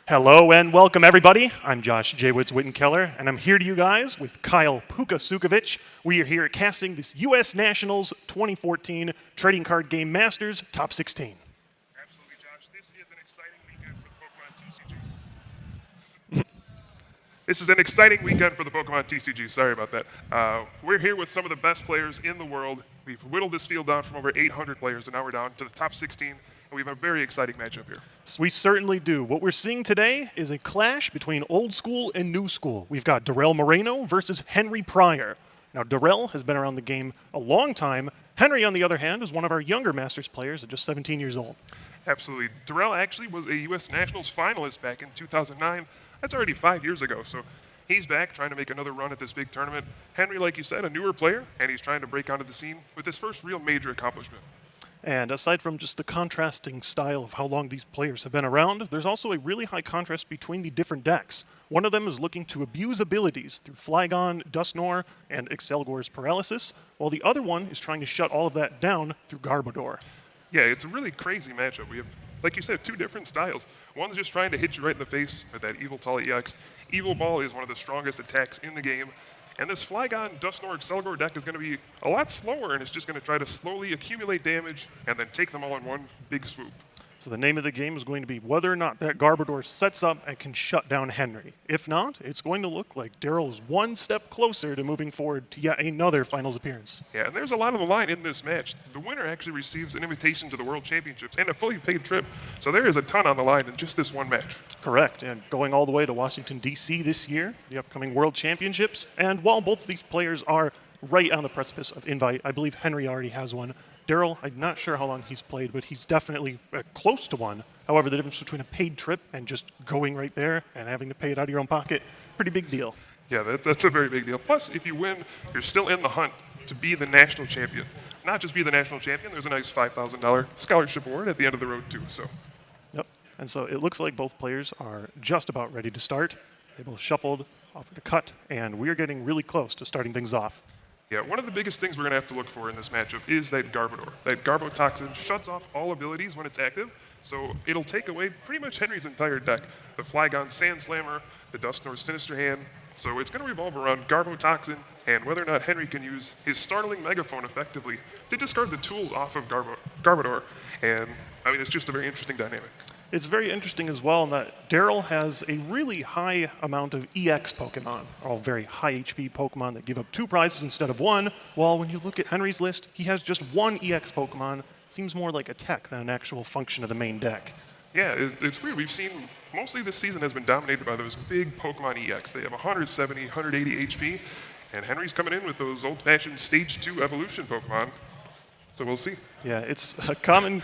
Hello and welcome, everybody. I'm Josh J. Woods Wittenkeller, and I'm here to you guys with Kyle Puka Sukovic. We are here casting this U.S. Nationals 2014 Trading Card Game Masters Top 16. Absolutely, Josh. This is an exciting weekend for the Pokemon TCG. This is an exciting weekend for the Pokemon TCG. Sorry about that. We're here with some of the best players in the world. We've whittled this field down from over 800 players, and now we're down to the top 16. And we have a very exciting matchup here. We certainly do. What we're seeing today is a clash between old school and new school. We've got Darrell Moreno versus Henry Pryor. Now, Darrell has been around the game a long time. Henry, on the other hand, is one of our younger Masters players at just 17 years old. Absolutely. Darrell actually was a U.S. Nationals finalist back in 2009. That's already 5 years ago, so he's back trying to make another run at this big tournament. Henry, like you said, a newer player, and he's trying to break onto the scene with his first real major accomplishment. And aside from just the contrasting style of how long these players have been around, there's also a really high contrast between the different decks. One of them is looking to abuse abilities through Flygon, Dusknoir, and Excelgor's Paralysis, while the other one is trying to shut all of that down through Garbodor. Yeah, it's a really crazy matchup. We have, like you said, two different styles. One's just trying to hit you right in the face with that Evil Tall EX. Evil Ball is one of the strongest attacks in the game. And this Flygon, Dusknoir, Excelgor deck is going to be a lot slower, and it's just going to try to slowly accumulate damage and then take them all in one big swoop. So the name of the game is going to be whether or not that Garbodor sets up and can shut down Henry. If not, it's going to look like Darrell is one step closer to moving forward to yet another finals appearance. Yeah, and there's a lot on the line in this match. The winner actually receives an invitation to the World Championships and a fully paid trip. So there is a ton on the line in just this one match. Correct, and going all the way to Washington, D.C. this year, the upcoming World Championships. And while both of these players are right on the precipice of invite, I believe Henry already has one. Darrell, I'm not sure how long he's played, but he's definitely close to one. However, the difference between a paid trip and just going right there and having to pay it out of your own pocket, pretty big deal. Yeah, that's a very big deal. Plus, if you win, you're still in the hunt to be the national champion. Not just be the national champion, there's a nice $5,000 scholarship award at the end of the road, too. So. Yep, and so it looks like both players are just about ready to start. They both shuffled, offered a cut, and we're getting really close to starting things off. Yeah, one of the biggest things we're going to have to look for in this matchup is that Garbodor. That Garbotoxin shuts off all abilities when it's active, so it'll take away pretty much Henry's entire deck. The Flygon Sand Slammer, the Dusknoir Sinister Hand. So it's going to revolve around Garbotoxin and whether or not Henry can use his Startling Megaphone effectively to discard the tools off of Garbodor. And, I mean, it's just a very interesting dynamic. It's very interesting as well in that Darrell has a really high amount of EX Pokemon, all very high HP Pokemon that give up 2 prizes instead of 1, while when you look at Henry's list, he has just 1 EX Pokemon. Seems more like a tech than an actual function of the main deck. Yeah, it's weird. We've seen mostly this season has been dominated by those big Pokemon EX. They have 170, 180 HP, and Henry's coming in with those old-fashioned Stage 2 evolution Pokemon. So we'll see. Yeah, it's a common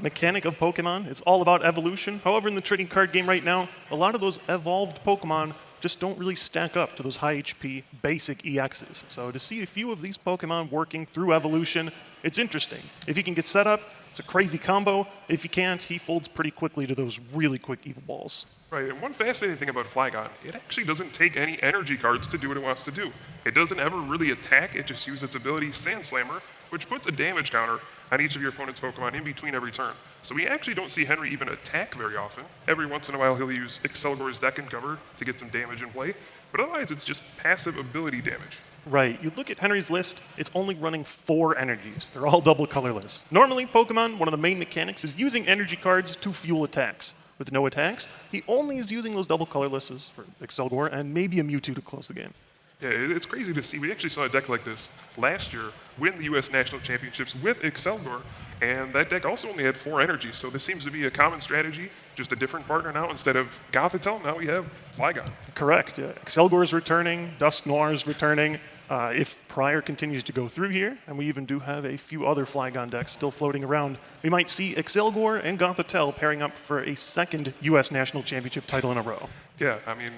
mechanic of Pokemon. It's all about evolution. However, in the trading card game right now, a lot of those evolved Pokemon just don't really stack up to those high HP basic EXs. So to see a few of these Pokemon working through evolution, it's interesting. If he can get set up, it's a crazy combo. If he can't, he folds pretty quickly to those really quick Evil Balls. Right, and one fascinating thing about Flygon, it actually doesn't take any energy cards to do what it wants to do. It doesn't ever really attack, it just uses its ability Sand Slammer, which puts a damage counter on each of your opponent's Pokemon in between every turn. So we actually don't see Henry even attack very often. Every once in a while he'll use Excelgor's Deck and Cover to get some damage in play, but otherwise it's just passive ability damage. Right, you look at Henry's list, it's only running 4 energies. They're all double colorless. Normally, Pokemon, one of the main mechanics is using energy cards to fuel attacks. With no attacks, he only is using those double colorlesses for Excelgor and maybe a Mewtwo to close the game. Yeah, it's crazy to see. We actually saw a deck like this last year win the U.S. National Championships with Excelgor, and that deck also only had 4 energies, so this seems to be a common strategy, just a different partner now. Instead of Gothitelle, now we have Flygon. Correct. Excelgor is returning, Dusknoir is returning. If Pryor continues to go through here, and we even do have a few other Flygon decks still floating around, we might see Excelgor and Gothitelle pairing up for a second U.S. National Championship title in a row. Yeah, I mean,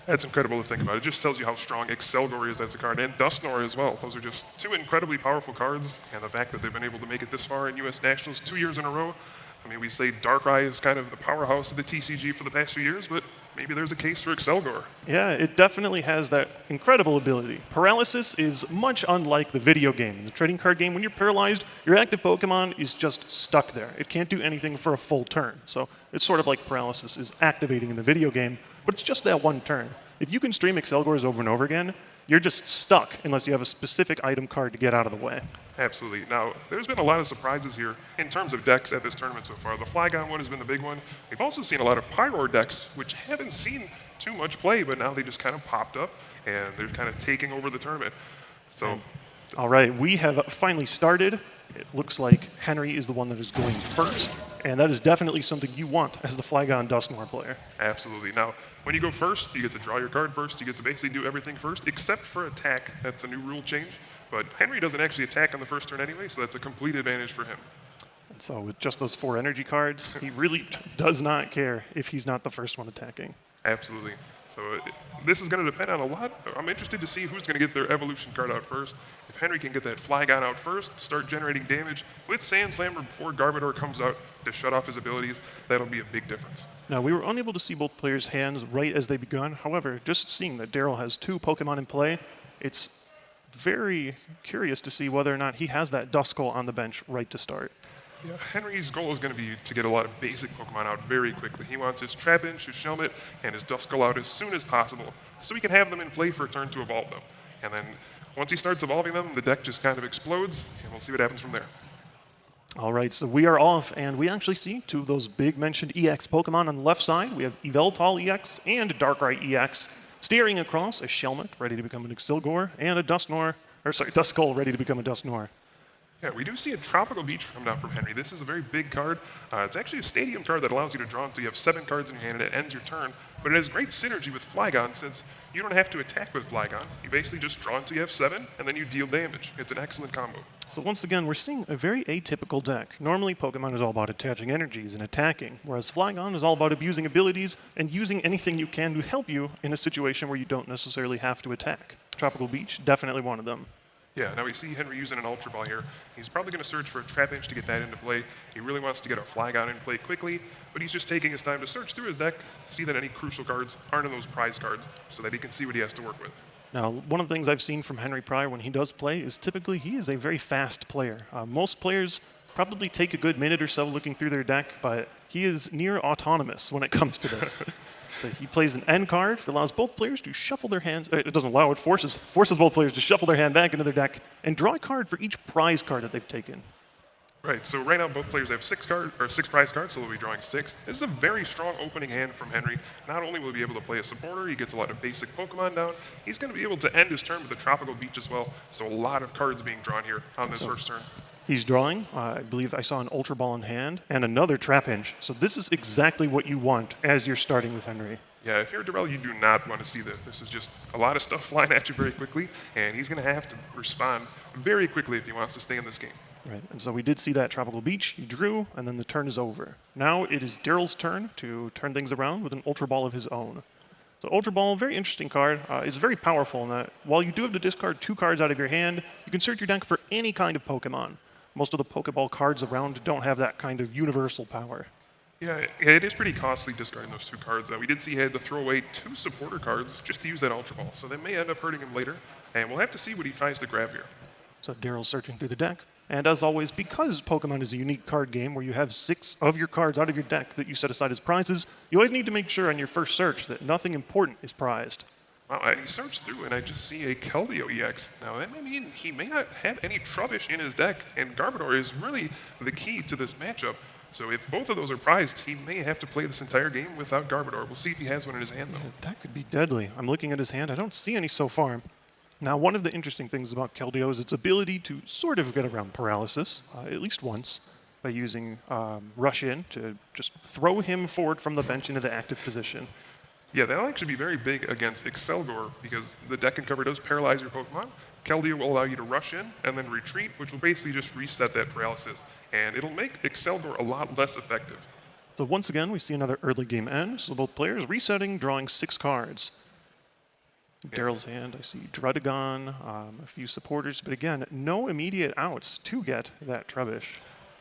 that's incredible to think about. It just tells you how strong Excelgor is as a card, and Dusknoir as well. Those are just 2 incredibly powerful cards, and the fact that they've been able to make it this far in U.S. Nationals 2 years in a row. I mean, we say Darkrai is kind of the powerhouse of the TCG for the past few years, but maybe there's a case for Excelgor. Yeah, it definitely has that incredible ability. Paralysis is much unlike the video game. In the trading card game, when you're paralyzed, your active Pokemon is just stuck there. It can't do anything for a full turn. So it's sort of like paralysis is activating in the video game, but it's just that one turn. If you can stream Excelgors over and over again, you're just stuck unless you have a specific item card to get out of the way. Absolutely. Now, there's been a lot of surprises here in terms of decks at this tournament so far. The Flygon one has been the big one. We've also seen a lot of Pyroar decks, which haven't seen too much play, but now they just kind of popped up, and they're kind of taking over the tournament. So, all right, we have finally started. It looks like Henry is the one that is going first, and that is definitely something you want as the Flygon Dusknoir player. Absolutely. Now, when you go first, you get to draw your card first. You get to basically do everything first, except for attack. That's a new rule change. But Henry doesn't actually attack on the first turn anyway, so that's a complete advantage for him. And so with just those 4 energy cards, he really does not care if he's not the first one attacking. Absolutely. So this is going to depend on a lot. I'm interested to see who's going to get their evolution card out first. If Henry can get that Flygon out first, start generating damage with Sand Slammer before Garbodor comes out to shut off his abilities, that'll be a big difference. Now, we were unable to see both players' hands right as they begun. However, just seeing that Darrell has 2 Pokemon in play, it's very curious to see whether or not he has that Duskull on the bench right to start. Yeah, Henry's goal is going to be to get a lot of basic Pokemon out very quickly. He wants his Trapinch, his Shelmet, and his Duskull out as soon as possible, so he can have them in play for a turn to evolve them. And then once he starts evolving them, the deck just kind of explodes, and we'll see what happens from there. All right, so we are off, and we actually see 2 of those big mentioned EX Pokemon on the left side. We have Yveltal EX and Darkrai EX. Steering across a Shelmet, ready to become an Excelgor, and a Duskull, ready to become a Dusknoir. Yeah, we do see a Tropical Beach come down from Henry. This is a very big card. It's actually a stadium card that allows you to draw until you have 7 cards in your hand and it ends your turn. But it has great synergy with Flygon since you don't have to attack with Flygon. You basically just draw until you have 7 and then you deal damage. It's an excellent combo. So once again, we're seeing a very atypical deck. Normally, Pokemon is all about attaching energies and attacking, whereas Flygon is all about abusing abilities and using anything you can to help you in a situation where you don't necessarily have to attack. Tropical Beach, definitely one of them. Yeah, now we see Henry using an Ultra Ball here. He's probably going to search for a Trapinch to get that into play. He really wants to get a Flygon in play quickly, but he's just taking his time to search through his deck, see that any crucial cards aren't in those prize cards, so that he can see what he has to work with. Now, one of the things I've seen from Henry Pryor when he does play is typically he is a very fast player. Most players probably take a good minute or so looking through their deck, but he is near autonomous when it comes to this. So he plays an end card that allows both players to shuffle their hands. It doesn't allow it, forces both players to shuffle their hand back into their deck and draw a card for each prize card that they've taken. Right, so right now both players have 6 prize cards, so they'll be drawing 6. This is a very strong opening hand from Henry. Not only will he be able to play a supporter, he gets a lot of basic Pokemon down, he's going to be able to end his turn with a Tropical Beach as well, so a lot of cards being drawn here on this first turn. He's drawing, I believe I saw an Ultra Ball in hand, and another Trapinch. So this is exactly what you want as you're starting with Henry. Yeah, if you're Darrell, you do not want to see this. This is just a lot of stuff flying at you very quickly, and he's going to have to respond very quickly if he wants to stay in this game. Right, and so we did see that Tropical Beach. He drew, and then the turn is over. Now it is Darrell's turn to turn things around with an Ultra Ball of his own. So Ultra Ball, very interesting card. It's very powerful in that while you do have to discard 2 cards out of your hand, you can search your deck for any kind of Pokemon. Most of the Pokeball cards around don't have that kind of universal power. Yeah, it is pretty costly discarding those 2 cards. We did see he had to throw away 2 supporter cards just to use that Ultra Ball, so they may end up hurting him later, and we'll have to see what he tries to grab here. So Darrell's searching through the deck. And as always, because Pokemon is a unique card game where you have 6 of your cards out of your deck that you set aside as prizes, you always need to make sure on your first search that nothing important is prized. Wow, I searched through and I just see a Keldeo EX. Now that may mean he may not have any Trubbish in his deck, and Garbodor is really the key to this matchup. So if both of those are prized, he may have to play this entire game without Garbodor. We'll see if he has one in his hand, though. Yeah, that could be deadly. I'm looking at his hand. I don't see any so far. Now, one of the interesting things about Keldeo is its ability to sort of get around paralysis, at least once, by using Rush In to just throw him forward from the bench into the active position. Yeah, that'll actually be very big against Excelgor because the deck and cover does paralyze your Pokemon. Keldeo will allow you to rush in and then retreat, which will basically just reset that paralysis. And it'll make Excelgor a lot less effective. So once again, we see another early game end. So both players resetting, drawing 6 cards. Darrell's hand, I see Druddigon, a few supporters, but again, no immediate outs to get that Trubbish.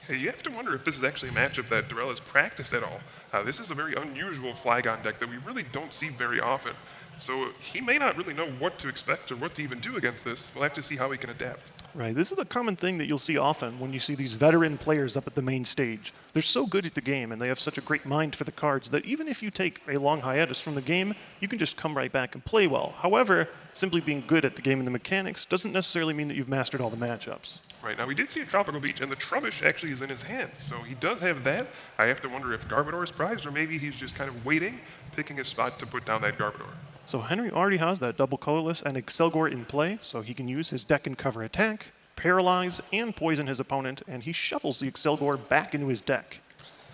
Hey, you have to wonder if this is actually a matchup that Darrell has practiced at all. This is a very unusual Flygon deck that we really don't see very often. So he may not really know what to expect or what to even do against this. We'll have to see how he can adapt. Right. This is a common thing that you'll see often when you see these veteran players up at the main stage. They're so good at the game and they have such a great mind for the cards that even if you take a long hiatus from the game, you can just come right back and play well. However, simply being good at the game and the mechanics doesn't necessarily mean that you've mastered all the matchups. Right, now we did see a Tropical Beach, and the Trubbish actually is in his hand, so he does have that. I have to wonder if Garbodor is prized, or maybe he's just kind of waiting, picking a spot to put down that Garbodor. So Henry already has that double colorless and Excelgor in play, so he can use his deck and cover attack, paralyze, and poison his opponent, and he shuffles the Excelgor back into his deck.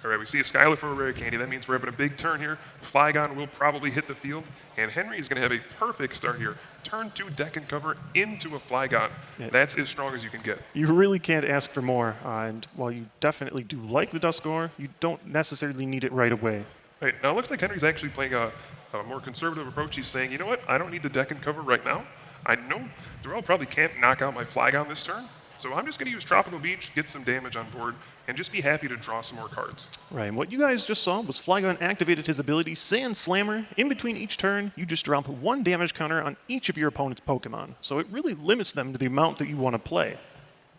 All right, we see a Skylar for a rare candy. That means we're having a big turn here. Flygon will probably hit the field, and Henry is going to have a perfect start here. Turn 2 deck and cover into a Flygon. Yeah. That's as strong as you can get. You really can't ask for more, and while you definitely do like the Duskor, you don't necessarily need it right away. Right, now it looks like Henry's actually playing a more conservative approach. He's saying, you know what, I don't need the deck and cover right now. I know Darrell probably can't knock out my Flygon this turn, so I'm just going to use Tropical Beach, get some damage on board, and just be happy to draw some more cards. Right, and what you guys just saw was Flygon activated his ability Sand Slammer. In between each turn, you just drop 1 damage counter on each of your opponent's Pokemon. So it really limits them to the amount that you want to play.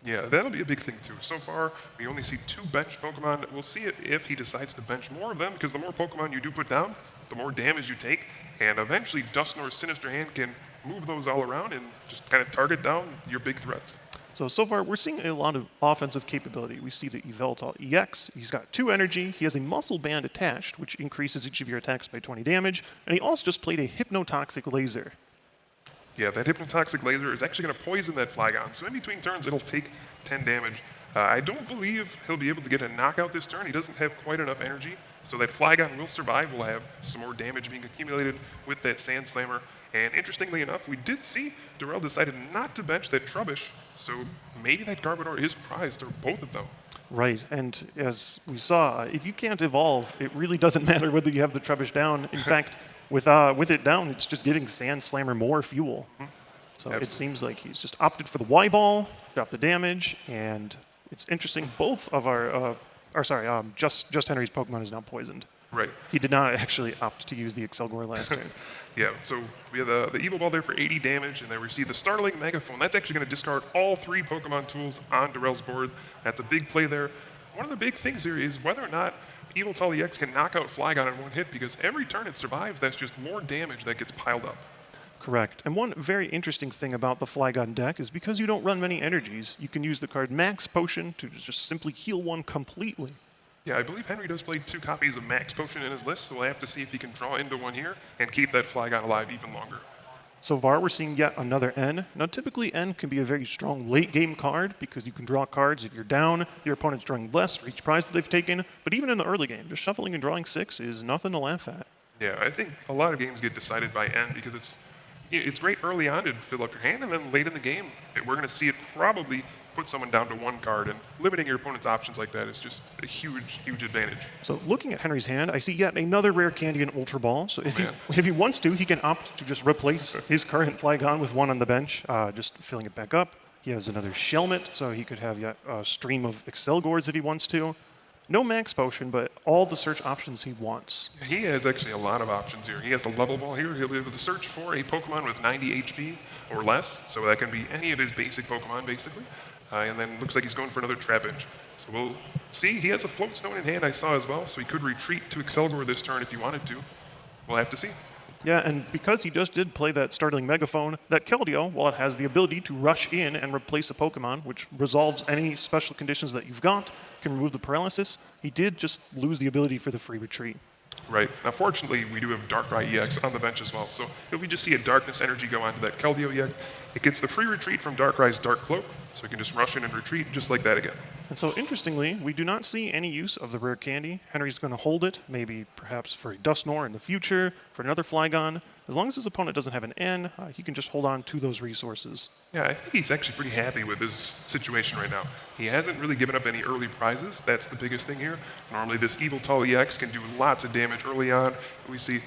Yeah, that'll be a big thing too. So far, we only see 2 bench Pokemon. We'll see it if he decides to bench more of them, because the more Pokemon you do put down, the more damage you take, and eventually Dusknor's Sinister Hand can move those all around and just kind of target down your big threats. So far, we're seeing a lot of offensive capability. We see the Yveltal EX. He's got 2 energy. He has a Muscle Band attached, which increases each of your attacks by 20 damage. And he also just played a Hypnotoxic Laser. Yeah, that Hypnotoxic Laser is actually going to poison that Flygon. So in between turns, it'll take 10 damage. I don't believe he'll be able to get a knockout this turn. He doesn't have quite enough energy. So that Flygon will survive. We'll have some more damage being accumulated with that Sand Slammer. And interestingly enough, we did see Darrell decided not to bench that Trubbish. So maybe that Garbodor is prized, or both of them. Right, and as we saw, if you can't evolve, it really doesn't matter whether you have the Trubbish down. In fact, with it down, it's just giving Sand Slammer more fuel. So Absolutely. It seems like he's just opted for the Y-Ball, dropped the damage, and it's interesting, both of just Henry's Pokemon is now poisoned. Right. He did not actually opt to use the Excelgor last turn. Yeah, so we have the Evil Ball there for 80 damage, and then we see the Startling Megaphone. That's actually going to discard all 3 Pokemon tools on Darrell's board. That's a big play there. One of the big things here is whether or not Yveltal EX can knock out Flygon in 1 hit, because every turn it survives, that's just more damage that gets piled up. Correct. And one very interesting thing about the Flygon deck is because you don't run many energies, you can use the card Max Potion to just simply heal 1 completely. Yeah, I believe Henry does play 2 copies of Max Potion in his list, so we'll have to see if he can draw into 1 here and keep that Flygon alive even longer. So far, we're seeing yet another N. Now, typically, N can be a very strong late-game card because you can draw cards if you're down, your opponent's drawing less for each prize that they've taken. But even in the early game, just shuffling and drawing 6 is nothing to laugh at. Yeah, I think a lot of games get decided by N because it's great early on to fill up your hand, and then late in the game, we're going to see it probably put someone down to 1 card, and limiting your opponent's options like that is just a huge, huge advantage. So looking at Henry's hand, I see yet another rare candy in Ultra Ball. So if he wants to, he can opt to just replace his current Flygon with 1 on the bench, just filling it back up. He has another Shelmet, so he could have yet a stream of Excelgors if he wants to. No Max Potion, but all the search options he wants. He has actually a lot of options here. He has a level ball here. He'll be able to search for a Pokemon with 90 HP or less, so that can be any of his basic Pokemon, basically. And then looks like he's going for another Trapinch. So we'll see. He has a Float Stone in hand, I saw as well, so he could retreat to Excelgor this turn if he wanted to. We'll have to see. Yeah, and because he just did play that Startling Megaphone, that Keldeo, while it has the ability to rush in and replace a Pokemon, which resolves any special conditions that you've got, can remove the paralysis, he did just lose the ability for the free retreat. Right. Now, fortunately, we do have Darkrai EX on the bench as well. So if we just see a Darkness energy go onto that Keldeo EX, it gets the free retreat from Darkrai's Dark Cloak, so we can just rush in and retreat just like that again. And so, interestingly, we do not see any use of the rare candy. Henry's going to hold it, maybe perhaps for a Dusknor in the future, for another Flygon. As long as his opponent doesn't have an N, he can just hold on to those resources. Yeah, I think he's actually pretty happy with his situation right now. He hasn't really given up any early prizes. That's the biggest thing here. Normally, this Yveltal EX can do lots of damage early on. We see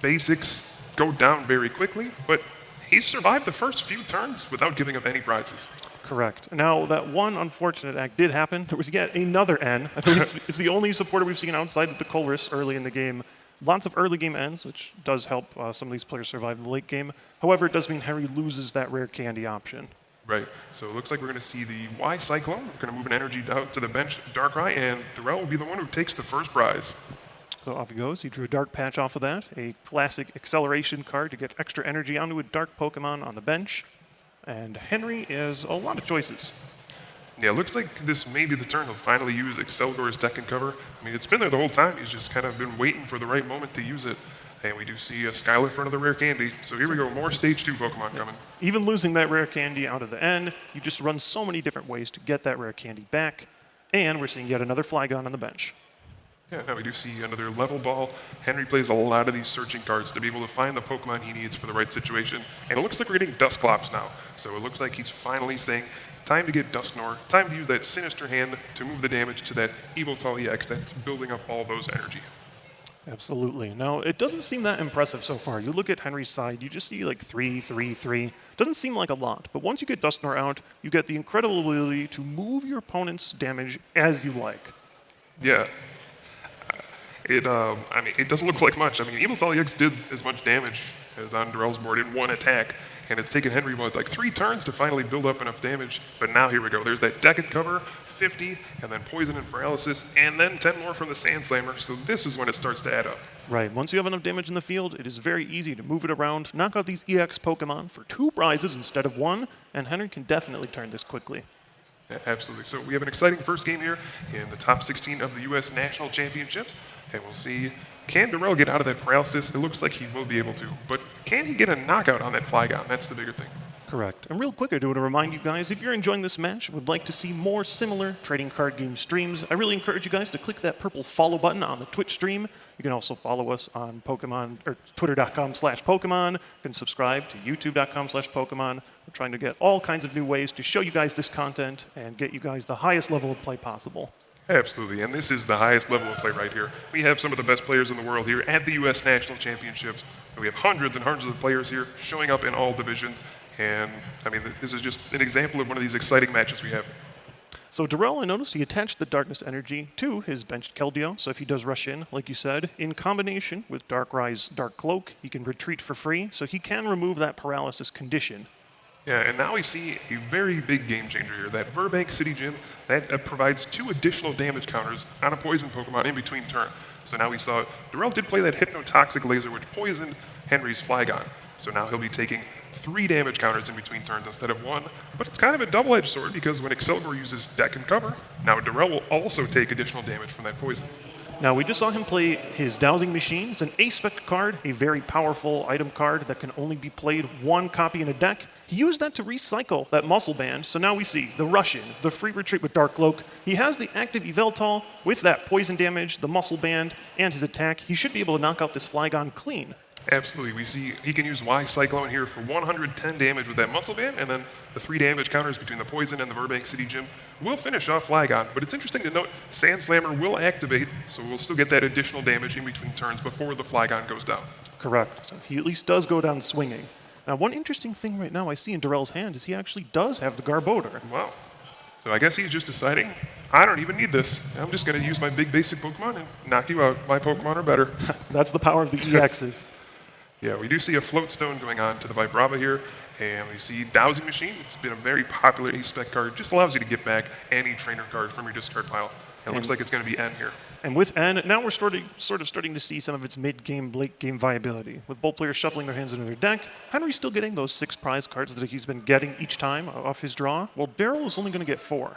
basics go down very quickly, but he's survived the first few turns without giving up any prizes. Correct. Now, that one unfortunate act did happen. There was yet another N. I think it's the only supporter we've seen outside of the Colress early in the game. Lots of early game ends, which does help some of these players survive the late game. However, it does mean Henry loses that rare candy option. Right. So it looks like we're going to see the Y Cyclone. We're going to move an energy out to the bench, Darkrai, and Darrell will be the one who takes the first prize. So off he goes. He drew a Dark Patch off of that, a classic acceleration card to get extra energy onto a Dark Pokemon on the bench. And Henry has a lot of choices. Yeah, it looks like this may be the turn he'll finally use Excelgor's Deck and Cover. I mean, it's been there the whole time. He's just kind of been waiting for the right moment to use it. And we do see a Skylar for another rare candy. So here we go, more Stage 2 Pokemon coming. Even losing that rare candy out of the end, you just run so many different ways to get that rare candy back. And we're seeing yet another Flygon on the bench. Yeah, now we do see another level ball. Henry plays a lot of these searching cards to be able to find the Pokemon he needs for the right situation. And it looks like we're getting Dusclops now. So it looks like he's finally saying, time to get Dusknoir, time to use that Sinister Hand to move the damage to that Evoltal EX that's building up all those energy. Absolutely. Now, it doesn't seem that impressive so far. You look at Henry's side, you just see like 3, 3, 3. Doesn't seem like a lot, but once you get Dusknoir out, you get the incredible ability to move your opponent's damage as you like. Yeah. I mean, it doesn't look like much. I mean, Evoltal EX did as much damage as on Darrell's board in one attack, and it's taken Henry, like 3 turns to finally build up enough damage. But now here we go. There's that Deck and Cover, 50, and then Poison and Paralysis, and then 10 more from the Sand Slammer. So this is when it starts to add up. Right. Once you have enough damage in the field, it is very easy to move it around, knock out these EX Pokemon for 2 prizes instead of 1, and Henry can definitely turn this quickly. Yeah, absolutely. So we have an exciting first game here in the top 16 of the U.S. National Championships. And we'll see, can Darrell get out of that paralysis? It looks like he will be able to. But can he get a knockout on that Flygon? That's the bigger thing. Correct. And real quick, I do want to remind you guys, if you're enjoying this match and would like to see more similar trading card game streams, I really encourage you guys to click that purple follow button on the Twitch stream. You can also follow us on Pokemon or Twitter.com/Pokemon. You can subscribe to YouTube.com/Pokemon. We're trying to get all kinds of new ways to show you guys this content and get you guys the highest level of play possible. Absolutely, and this is the highest level of play right here. We have some of the best players in the world here at the U.S. National Championships. We have hundreds and hundreds of players here showing up in all divisions. And, I mean, this is just an example of one of these exciting matches we have. So Darrell, I noticed he attached the Darkness Energy to his benched Keldeo, so if he does rush in, like you said, in combination with Darkrai's Dark Cloak, he can retreat for free, so he can remove that paralysis condition. Yeah, and now we see a very big game changer here. That Verbank City Gym, that provides 2 additional damage counters on a poison Pokemon in between turn. So now we saw Darrell did play that Hypnotoxic Laser, which poisoned Henry's Flygon. So now he'll be taking 3 damage counters in between turns instead of 1. But it's kind of a double-edged sword because when Excelgor uses Deck and Cover, now Darrell will also take additional damage from that poison. Now, we just saw him play his Dowsing Machine. It's an Aspect card, a very powerful item card that can only be played 1 copy in a deck. He used that to recycle that Muscle Band, so now we see the Rush-In, the free retreat with Dark Cloak. He has the active Yveltal with that poison damage, the Muscle Band, and his attack. He should be able to knock out this Flygon clean. Absolutely. We see he can use Y Cyclone here for 110 damage with that Muscle Band, and then the 3 damage counters between the Poison and the Verbank City Gym will finish off Flygon. But it's interesting to note, Sand Slammer will activate, so we'll still get that additional damage in between turns before the Flygon goes down. Correct. So he at least does go down swinging. Now, one interesting thing right now I see in Darrell's hand is he actually does have the Garbodor. Wow. So I guess he's just deciding, I don't even need this. I'm just going to use my big basic Pokemon and knock you out. My Pokemon are better. That's the power of the EXs. Yeah, we do see a Float Stone going on to the Vibrava here, and we see Dowsing Machine. It's been a very popular A-Spec card. Just allows you to get back any trainer card from your discard pile. It looks like it's going to be N here. And with N, now we're sort of starting to see some of its mid-game, late-game viability. With both players shuffling their hands into their deck, Henry's still getting those 6 prize cards that he's been getting each time off his draw, while Darrell is only going to get 4.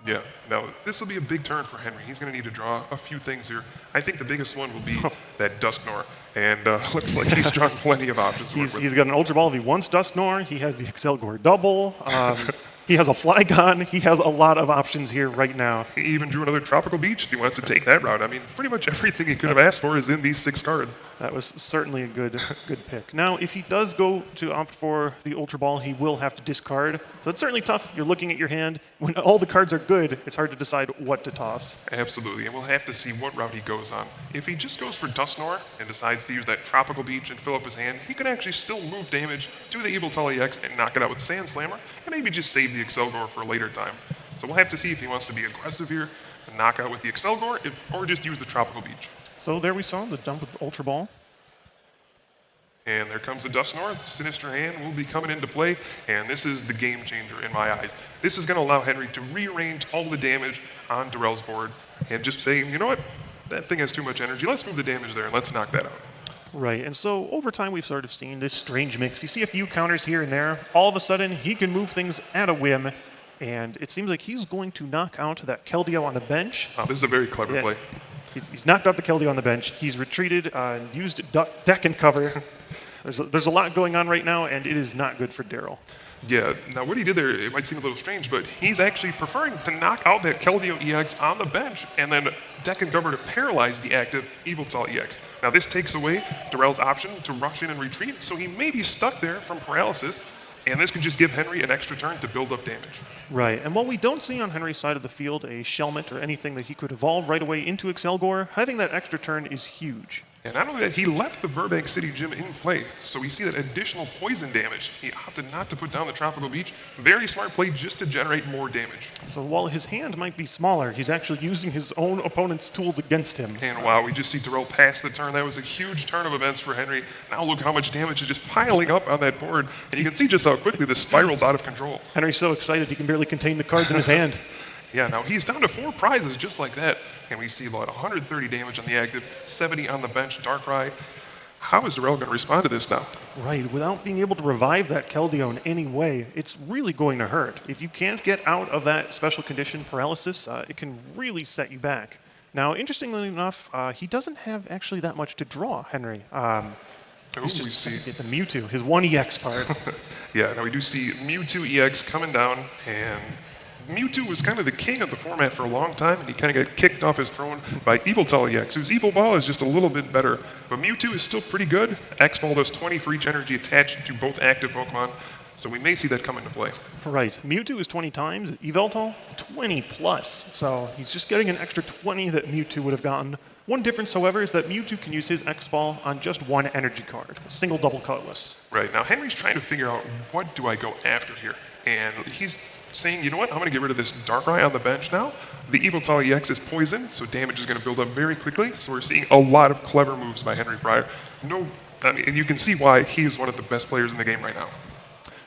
Yeah, now this will be a big turn for Henry. He's going to need to draw a few things here. I think the biggest one will be that Dusknoir, and looks like he's drawn plenty of options. He's got an Ultra Ball if he wants Dusknoir. He has the Excelgor Double. He has a Flygon. He has a lot of options here right now. He even drew another Tropical Beach if he wants to take that route. I mean, pretty much everything he could have asked for is in these 6 cards. That was certainly a good pick. Now, if he does go to opt for the Ultra Ball, he will have to discard. So it's certainly tough. You're looking at your hand. When all the cards are good, it's hard to decide what to toss. Absolutely, and we'll have to see what route he goes on. If he just goes for Dusknoir and decides to use that Tropical Beach and fill up his hand, he could actually still move damage to the Evoltal EX and knock it out with Sand Slammer, and maybe just save the Excelgor for a later time. So we'll have to see if he wants to be aggressive here and knock out with the Excelgor, or just use the Tropical Beach. So there we saw the dump with the Ultra Ball. And there comes the Dusknoir. Sinister Hand will be coming into play, and this is the game changer in my eyes. This is going to allow Henry to rearrange all the damage on Darrell's board and just say, you know what, that thing has too much energy. Let's move the damage there and let's knock that out. Right, and so over time we've sort of seen this strange mix. You see a few counters here and there. All of a sudden, he can move things at a whim, and it seems like he's going to knock out that Keldeo on the bench. Oh, this is a very clever play. He's knocked out the Keldeo on the bench. He's retreated and used deck and cover. There's a lot going on right now, and it is not good for Darrell. Yeah, now what he did there, it might seem a little strange, but he's actually preferring to knock out that Keldeo EX on the bench and then deck and cover to paralyze the active Yveltal EX. Now this takes away Darrell's option to rush in and retreat, so he may be stuck there from paralysis, and this could just give Henry an extra turn to build up damage. Right, and while we don't see on Henry's side of the field a Shelmet or anything that he could evolve right away into Excelgor, having that extra turn is huge. And not only that, he left the Burbank City Gym in play, so we see that additional poison damage. He opted not to put down the Tropical Beach. Very smart play just to generate more damage. So while his hand might be smaller, he's actually using his own opponent's tools against him. And wow, we just see Darrell pass the turn. That was a huge turn of events for Henry. Now look how much damage is just piling up on that board. And you can see just how quickly this spirals out of control. Henry's so excited he can barely contain the cards in his hand. Yeah, now he's down to 4 prizes just like that. And we see about 130 damage on the active, 70 on the bench, Darkrai. How is Darrell going to respond to this now? Right, without being able to revive that Keldeo in any way, it's really going to hurt. If you can't get out of that special condition paralysis, it can really set you back. Now, interestingly enough, he doesn't have actually that much to draw, Henry. He's just trying to get the Mewtwo, his 1 EX card. Yeah, now we do see Mewtwo EX coming down, and Mewtwo was kind of the king of the format for a long time, and he kind of got kicked off his throne by Yveltal EX, whose Evil Ball is just a little bit better. But Mewtwo is still pretty good. X-Ball does 20 for each energy attached to both active Pokemon, so we may see that come into play. Right. Mewtwo is 20 times, Yveltal 20 plus. So he's just getting an extra 20 that Mewtwo would have gotten. One difference, however, is that Mewtwo can use his X-Ball on just 1 energy card, a single double colorless. Right. Now Henry's trying to figure out, what do I go after here? And he's saying, you know what, I'm going to get rid of this Darkrai on the bench now. The Yveltal EX is poison, so damage is going to build up very quickly. So we're seeing a lot of clever moves by Henry Pryor. And you can see why he is one of the best players in the game right now.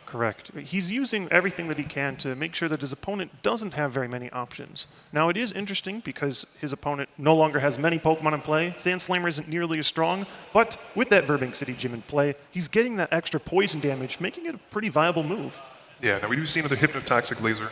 Correct. He's using everything that he can to make sure that his opponent doesn't have very many options. Now, it is interesting because his opponent no longer has many Pokemon in play. Sandslammer isn't nearly as strong, but with that Burbank City Gym in play, he's getting that extra poison damage, making it a pretty viable move. Yeah, now we do see another Hypnotoxic Laser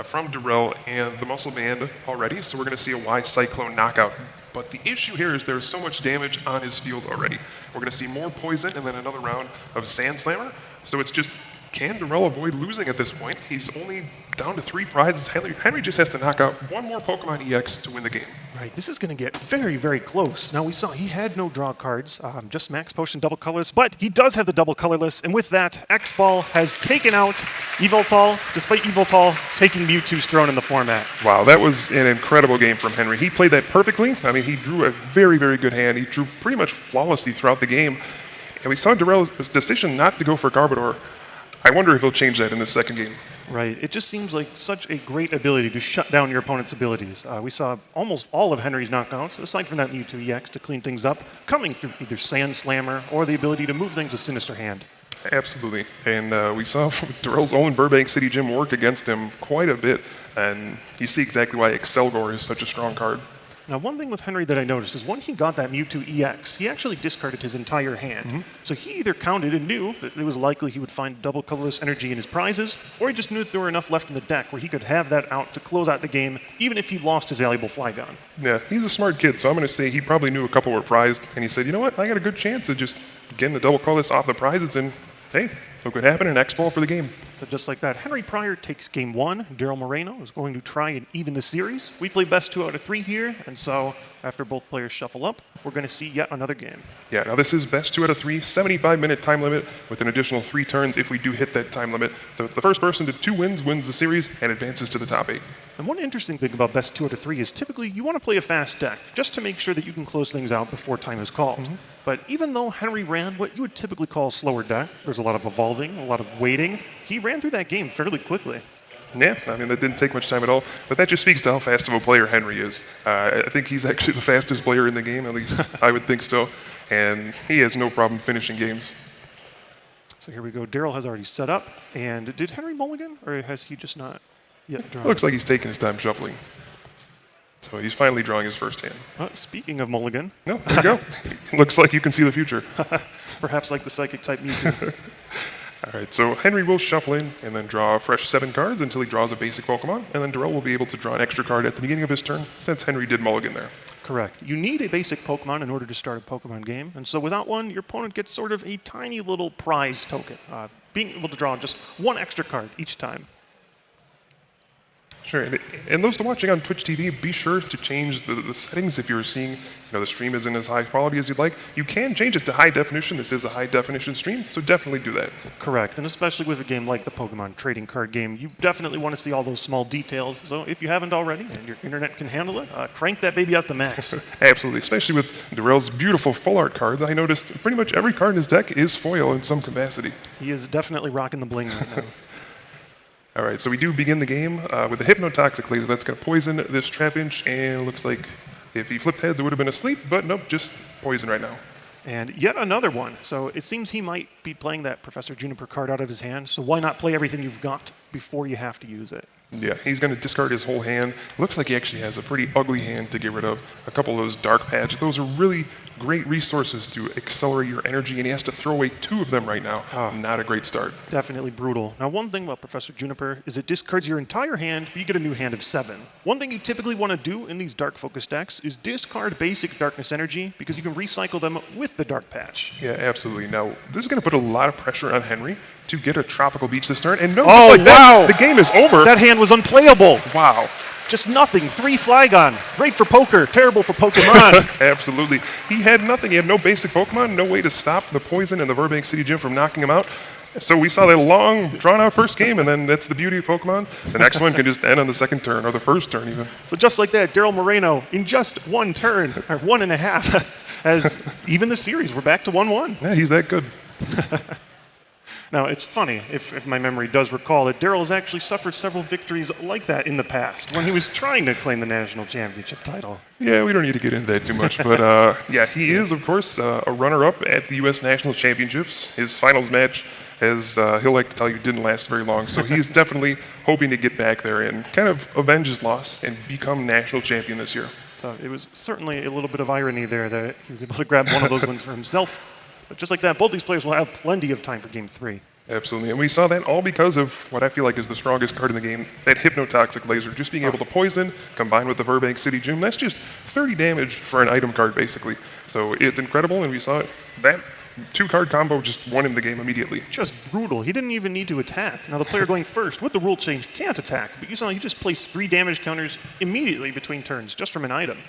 from Darrell and the Muscle Band already, so we're going to see a Y Cyclone knockout. But the issue here is there's so much damage on his field already. We're going to see more poison and then another round of Sandslammer. So it's just, can Darrell avoid losing at this point? He's only down to 3 prizes. Henry just has to knock out 1 more Pokemon EX to win the game. Right, this is going to get very, very close. Now, we saw he had no draw cards, just Max Potion double colorless, but he does have the double colorless, and with that, X-Ball has taken out Yveltal, despite Yveltal taking Mewtwo's throne in the format. Wow, that was an incredible game from Henry. He played that perfectly. I mean, he drew a very, very good hand. He drew pretty much flawlessly throughout the game. And we saw Darrell's decision not to go for Garbodor. I wonder if he'll change that in the second game. Right. It just seems like such a great ability to shut down your opponent's abilities. We saw almost all of Henry's knockouts, aside from that Mewtwo EX to clean things up, coming through either Sandslammer or the ability to move things with Sinister Hand. Absolutely. And we saw Darrell's own Burbank City Gym work against him quite a bit. And you see exactly why Excelgor is such a strong card. Now, one thing with Henry that I noticed is when he got that Mewtwo EX, he actually discarded his entire hand. So he either counted and knew that it was likely he would find double colorless energy in his prizes, or he just knew that there were enough left in the deck where he could have that out to close out the game, even if he lost his valuable Flygon. Yeah, he's a smart kid, so I'm going to say he probably knew a couple were prized, and he said, you know what, I got a good chance of just getting the double colorless off the prizes, and hey, look what happened, an X-Ball for the game. So just like that, Henry Pryor takes game 1. Darrell Moreno is going to try and even the series. We play best 2 out of 3 here, and so after both players shuffle up, we're going to see yet another game. Yeah, now this is best 2 out of 3, 75-minute time limit with an additional 3 turns if we do hit that time limit. So the first person to 2 wins wins the series and advances to the top 8. And one interesting thing about best 2 out of 3 is typically you want to play a fast deck just to make sure that you can close things out before time is called. But even though Henry ran what you would typically call a slower deck, there's a lot of evolving, a lot of waiting, he ran through that game fairly quickly. Yeah, I mean, that didn't take much time at all, but that just speaks to how fast of a player Henry is. I think he's actually the fastest player in the game, at least I would think so, and he has no problem finishing games. So here we go. Darrell has already set up, and did Henry mulligan, or has he just not yet drawn? Looks like he's taking his time shuffling. So he's finally drawing his first hand. Speaking of mulligan. No, there you go. Looks like you can see the future. Perhaps like the psychic type Mewtwo. All right, so Henry will shuffle in and then draw a fresh 7 cards until he draws a basic Pokemon, and then Darrell will be able to draw an extra card at the beginning of his turn, since Henry did mulligan there. Correct. You need a basic Pokemon in order to start a Pokemon game, and so without one, your opponent gets sort of a tiny little prize token, being able to draw just 1 extra card each time. Sure, and those watching on Twitch TV, be sure to change the settings if you're seeing the stream isn't as high quality as you'd like. You can change it to high definition. This is a high definition stream, so definitely do that. Correct, and especially with a game like the Pokemon trading card game, you definitely want to see all those small details. So if you haven't already and your internet can handle it, crank that baby out the max. Absolutely, especially with Darrell's beautiful full art cards. I noticed pretty much every card in his deck is foil in some capacity. He is definitely rocking the bling right now. All right, so we do begin the game with a Hypnotoxic laser that's going to poison this Trapinch, and it looks like if he flipped heads, it would have been asleep, but nope, just poison right now. And yet another one. So it seems he might be playing that Professor Juniper card out of his hand, so why not play everything you've got before you have to use it? Yeah, he's going to discard his whole hand. Looks like he actually has a pretty ugly hand to get rid of. A couple of those Dark Patch. Those are really great resources to accelerate your energy, and he has to throw away 2 of them right now. Not a great start. Definitely brutal. Now, one thing about Professor Juniper is it discards your entire hand, but you get a new hand of 7. One thing you typically want to do in these dark focus decks is discard basic darkness energy because you can recycle them with the Dark Patch. Yeah, absolutely. Now, this is going to put a lot of pressure on Henry to get a Tropical Beach this turn, and no, oh, like wow! The game is over. That hand was unplayable. Wow. Just nothing. 3 Flygon. Great for poker. Terrible for Pokemon. Absolutely. He had nothing. He had no basic Pokemon, no way to stop the poison in the Burbank City Gym from knocking him out. So we saw that long, drawn-out first game, and then that's the beauty of Pokemon. The next one can just end on the second turn, or the first turn even. So just like that, Darrell Moreno, in just 1 turn, or 1.5, has even the series. We're back to 1-1. Yeah, he's that good. Now, it's funny, if my memory does recall, that Darrell has actually suffered several victories like that in the past when he was trying to claim the national championship title. Yeah, we don't need to get into that too much, but yeah, he is, of course, a runner-up at the U.S. National Championships. His finals match, as he'll like to tell you, didn't last very long, so he's definitely hoping to get back there and kind of avenge his loss and become national champion this year. So it was certainly a little bit of irony there that he was able to grab one of those wins for himself. But just like that, both these players will have plenty of time for Game 3. Absolutely, and we saw that all because of what I feel like is the strongest card in the game, that Hypnotoxic Laser. Just being able to poison, combined with the Burbank City Gym, that's just 30 damage for an item card, basically. So it's incredible, and we saw it. That 2-card combo just won him the game immediately. Just brutal. He didn't even need to attack. Now, the player going first with the rule change can't attack, but you saw he just placed 3 damage counters immediately between turns, just from an item.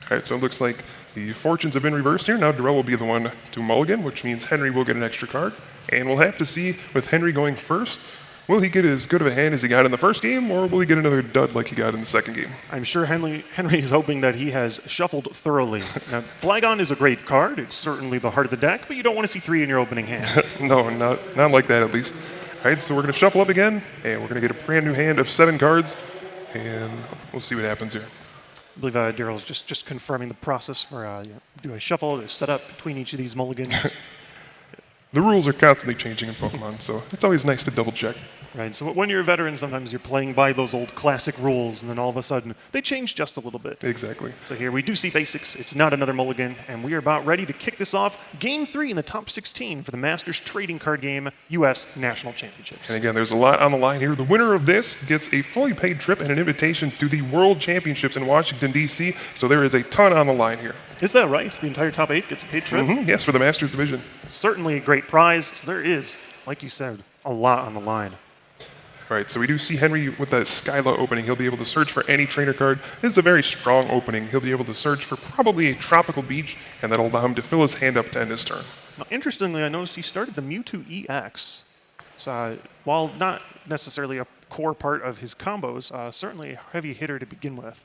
All right, so it looks like the fortunes have been reversed here. Now Darrell will be the one to mulligan, which means Henry will get an extra card. And we'll have to see, with Henry going first, will he get as good of a hand as he got in the first game, or will he get another dud like he got in the second game? I'm sure Henry is hoping that he has shuffled thoroughly. Now, Flygon is a great card. It's certainly the heart of the deck, but you don't want to see 3 in your opening hand. No, not like that at least. All right, so we're going to shuffle up again, and we're going to get a brand new hand of 7 cards, and we'll see what happens here. I believe Darrell's just confirming the process for do a shuffle, a setup between each of these mulligans. The rules are constantly changing in Pokemon, so it's always nice to double check. Right, so when you're a veteran, sometimes you're playing by those old classic rules, and then all of a sudden, they change just a little bit. Exactly. So here we do see basics. It's not another mulligan, and we are about ready to kick this off. Game 3 in the top 16 for the Masters Trading Card Game U.S. National Championships. And again, there's a lot on the line here. The winner of this gets a fully paid trip and an invitation to the World Championships in Washington, D.C., so there is a ton on the line here. Is that right? The entire top 8 gets a paid trip? Mm-hmm. Yes, for the Masters division. Certainly a great prize. So there is, like you said, a lot on the line. All right, so we do see Henry with that Skyla opening. He'll be able to search for any trainer card. This is a very strong opening. He'll be able to search for probably a Tropical Beach, and that'll allow him to fill his hand up to end his turn. Now, interestingly, I noticed he started the Mewtwo EX. So, while not necessarily a core part of his combos, certainly a heavy hitter to begin with.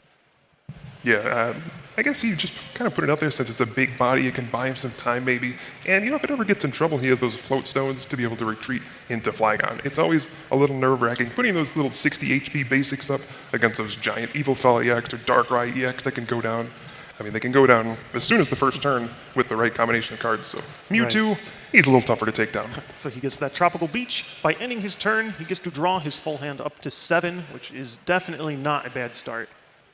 Yeah, I guess he just kind of put it out there since it's a big body, it can buy him some time maybe. And if it ever gets in trouble, he has those float stones to be able to retreat into Flygon. It's always a little nerve-wracking putting those little 60 HP basics up against those giant Yveltal EX or Darkrai EX that can go down. I mean, they can go down as soon as the first turn with the right combination of cards. So Mewtwo, he's a little tougher to take down. So he gets that Tropical Beach. By ending his turn, he gets to draw his full hand up to 7, which is definitely not a bad start.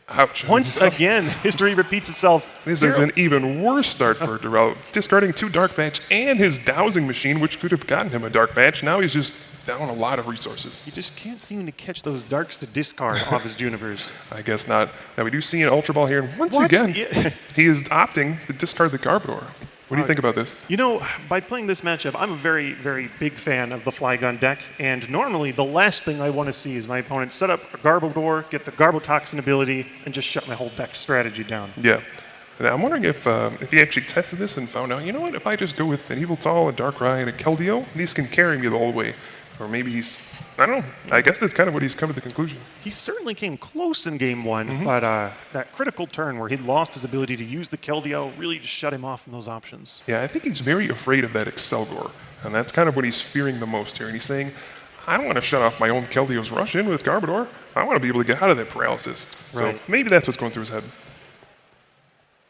Ouch. Once again, history repeats itself. This is an even worse start for Darrell. Discarding 2 Dark Patch and his Dowsing Machine, which could have gotten him a Dark Patch. Now he's just down a lot of resources. You just can't seem to catch those darks to discard off his Junipers. I guess not. Now we do see an Ultra Ball here, and once again, he is opting to discard the Garbodor. What do you think about this? You know, by playing this matchup, I'm a very, very big fan of the Flygon deck, and normally the last thing I want to see is my opponent set up a Garbodor, get the Garbotoxin ability, and just shut my whole deck strategy down. Yeah. Now, I'm wondering if he actually tested this and found out, you know what, if I just go with an Yveltal, a Darkrai, and a Keldeo, these can carry me the whole way. Or maybe he's, I don't know, I guess that's kind of what he's come to the conclusion. He certainly came close in game 1, but that critical turn where he lost his ability to use the Keldeo really just shut him off from those options. Yeah, I think he's very afraid of that Excelgor, and that's kind of what he's fearing the most here. And he's saying, I don't want to shut off my own Keldeo's rush in with Garbodor. I want to be able to get out of that paralysis. Right. So maybe that's what's going through his head.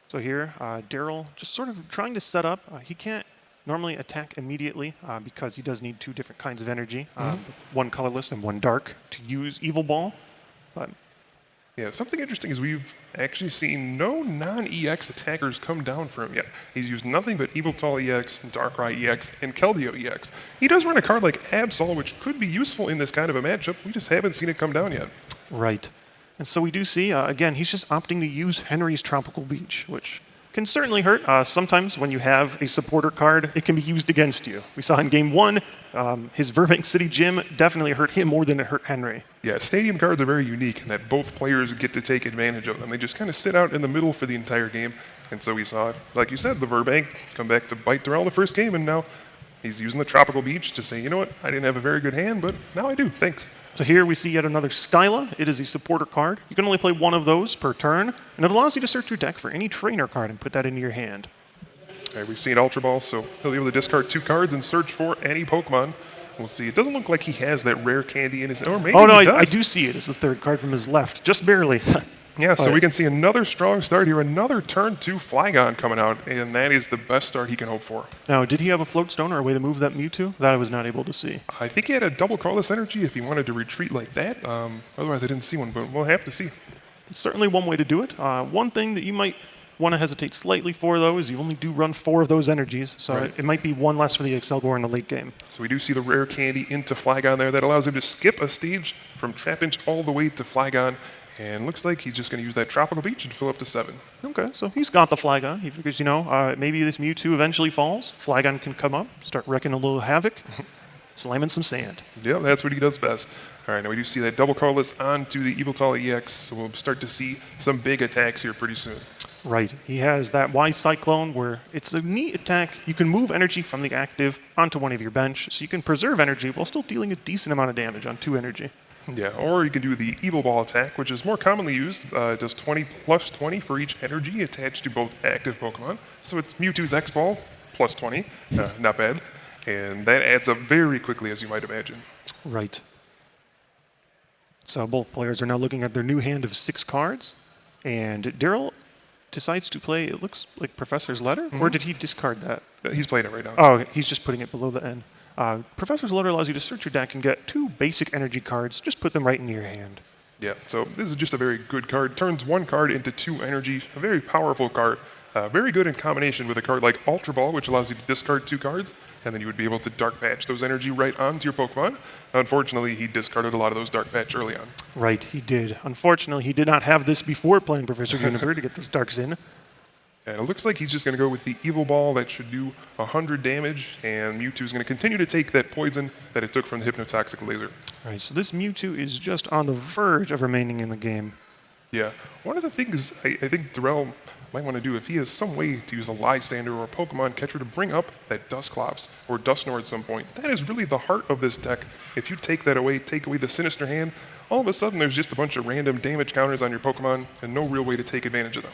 So here, Darrell just sort of trying to set up. He can't normally attack immediately because he does need 2 different kinds of energy, one colorless and one dark, to use Evil Ball. But yeah, something interesting is we've actually seen no non-EX attackers come down for him yet. He's used nothing but Yveltal EX, Darkrai EX, and Keldeo EX. He does run a card like Absol, which could be useful in this kind of a matchup. We just haven't seen it come down yet. Right. And so we do see, again, he's just opting to use Henry's Tropical Beach, which can certainly hurt. Sometimes when you have a supporter card, it can be used against you. We saw in game 1, his Burbank City Gym definitely hurt him more than it hurt Henry. Yeah, stadium cards are very unique in that both players get to take advantage of them. They just kind of sit out in the middle for the entire game. And so we saw, like you said, the Burbank come back to bite Darrell the first game, and now he's using the Tropical Beach to say, you know what, I didn't have a very good hand, but now I do, thanks. So here we see yet another Skyla. It is a supporter card. You can only play 1 of those per turn, and it allows you to search your deck for any trainer card and put that into your hand. All right, we see an Ultra Ball, so he'll be able to discard 2 cards and search for any Pokemon. We'll see. It doesn't look like he has that rare candy in his, or maybe oh no, he does. I do see it. It's the 3rd card from his left, just barely. Yeah, so we can see another strong start here, another turn 2 Flygon coming out, and that is the best start he can hope for. Now, did he have a float stone or a way to move that Mewtwo? That I was not able to see. I think he had a double colorless energy if he wanted to retreat like that. Otherwise, I didn't see one, but we'll have to see. It's certainly one way to do it. One thing that you might want to hesitate slightly for, though, is you only do run 4 of those energies, so it might be 1 less for the Excelgor in the late game. So we do see the rare candy into Flygon there. That allows him to skip a stage from Trapinch all the way to Flygon. And looks like he's just going to use that Tropical Beach and fill up to 7. Okay, so he's got the Flygon. He figures, maybe this Mewtwo eventually falls. Flygon can come up, start wrecking a little havoc, slamming some sand. Yeah, that's what he does best. All right, now we do see that double colorless onto the Yveltal EX, so we'll start to see some big attacks here pretty soon. Right. He has that Y Cyclone where it's a neat attack. You can move energy from the active onto one of your bench, so you can preserve energy while still dealing a decent amount of damage on 2 energy. Yeah, or you can do the Evil Ball attack, which is more commonly used. It does 20 plus 20 for each energy attached to both active Pokemon. So it's Mewtwo's X-Ball, plus 20, not bad. And that adds up very quickly, as you might imagine. Right. So both players are now looking at their new hand of 6 cards. And Darrell decides to play, it looks like Professor's Letter? Or did he discard that? He's playing it right now. Oh, he's just putting it below the N. Professor's Letter allows you to search your deck and get 2 basic energy cards. Just put them right into your hand. Yeah, so this is just a very good card. Turns 1 card into 2 energy. A very powerful card. Very good in combination with a card like Ultra Ball, which allows you to discard 2 cards, and then you would be able to Dark Patch those energy right onto your Pokemon. Unfortunately, he discarded a lot of those Dark Patch early on. Right, he did. Unfortunately, he did not have this before playing Professor Juniper to get those Darks in. And it looks like he's just going to go with the Evil Ball that should do 100 damage, and Mewtwo's going to continue to take that poison that it took from the Hypnotoxic Laser. Right, so this Mewtwo is just on the verge of remaining in the game. Yeah. One of the things I think Darrell might want to do, if he has some way to use a Lysander or a Pokemon catcher to bring up that Dusclops or Dusknoir at some point, that is really the heart of this deck. If you take that away, take away the Sinister Hand, all of a sudden there's just a bunch of random damage counters on your Pokemon and no real way to take advantage of them.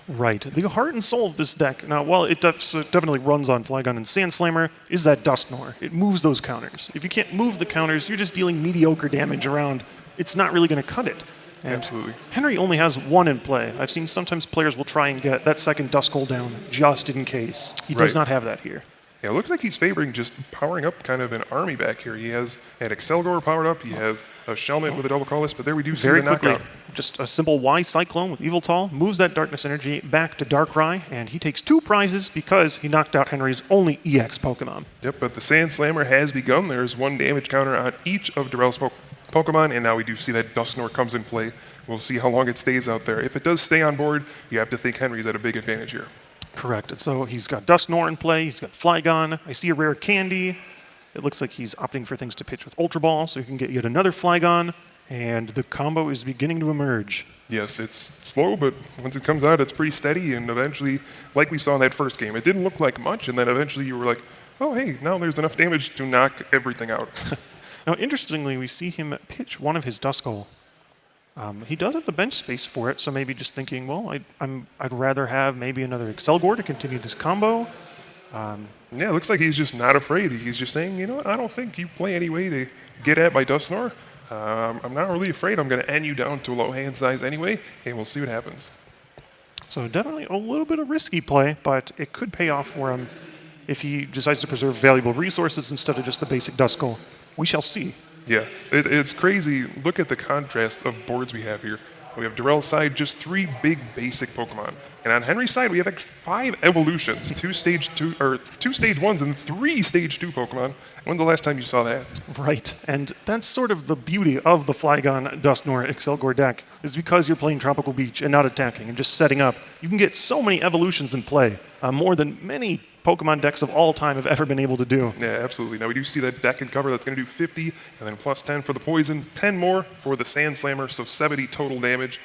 Right. The heart and soul of this deck, now, while it definitely runs on Flygon and Sandslammer, is that Dusknoir. It moves those counters. If you can't move the counters, you're just dealing mediocre damage around. It's not really going to cut it. And Absolutely. Henry only has one in play. I've seen sometimes players will try and get that second Duskull down just in case. He does not have that here. Yeah, it looks like he's favoring just powering up kind of an army back here. He has an Excelgor powered up. He has a Shelmet with a double colorless, but there we do see Very the quickly, knockout. just a simple Y Cyclone with Yveltal moves that Darkness Energy back to Darkrai, and he takes 2 prizes because he knocked out Henry's only EX Pokemon. Yep, but the Sandslammer has begun. There's 1 damage counter on each of Darrell's Pokemon, and now we do see that Dusknoir comes in play. We'll see how long it stays out there. If it does stay on board, you have to think Henry's at a big advantage here. Correct. And so he's got Dusknoir in play, he's got Flygon, I see a rare Candy. It looks like he's opting for things to pitch with Ultra Ball, so he can get yet another Flygon, and the combo is beginning to emerge. Yes, it's slow, but once it comes out, it's pretty steady, and eventually, like we saw in that first game, it didn't look like much, and then eventually you were like, oh, hey, now there's enough damage to knock everything out. Now, interestingly, we see him pitch one of his Duskull. He does have the bench space for it, so maybe just thinking, well, I'd rather have maybe another Excelgor to continue this combo. Yeah, it looks like he's just not afraid. He's just saying, you know what, I don't think you play any way to get at by Dusknoir. I'm not really afraid. I'm going to end you down to a low hand size anyway, and we'll see what happens. So definitely a little bit of risky play, but it could pay off for him if he decides to preserve valuable resources instead of just the basic Duskull. We shall see. Yeah, it's crazy. Look at the contrast of boards we have here. We have Darrell's side, just 3 big basic Pokemon. And on Henry's side, we have like 5 evolutions, 2 stage 1s and 3 stage 2 Pokemon. When's the last time you saw that? Right, and that's sort of the beauty of the Flygon, Dusknoir, Excelgor deck, is because you're playing Tropical Beach and not attacking and just setting up. You can get so many evolutions in play, more than many Pokemon decks of all time have ever been able to do. Yeah, absolutely. Now we do see that deck and cover that's going to do 50, and then plus 10 for the poison, 10 more for the Sandslammer, so 70 total damage.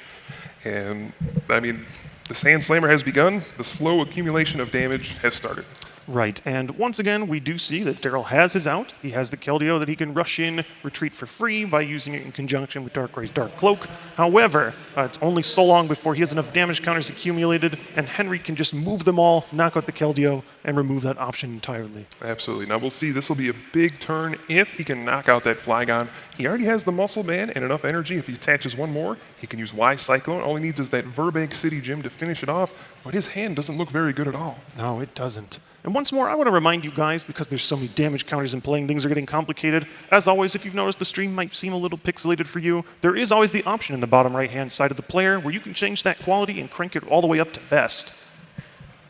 And I mean, the Sandslammer has begun. The slow accumulation of damage has started. Right, and once again, we do see that Darrell has his out. He has the Keldeo that he can rush in, retreat for free by using it in conjunction with Darkray's Dark Cloak. However, it's only so long before he has enough damage counters accumulated, and Henry can just move them all, knock out the Keldeo, and remove that option entirely. Absolutely. Now we'll see. This will be a big turn if he can knock out that Flygon. He already has the Muscle Man and enough energy. If he attaches 1 more, he can use Y Cyclone. All he needs is that Verbank City Gym to finish it off, but his hand doesn't look very good at all. No, it doesn't. And once more, I want to remind you guys, because there's so many damage counters in play and things are getting complicated, as always, if you've noticed the stream might seem a little pixelated for you, there is always the option in the bottom right-hand side of the player where you can change that quality and crank it all the way up to best.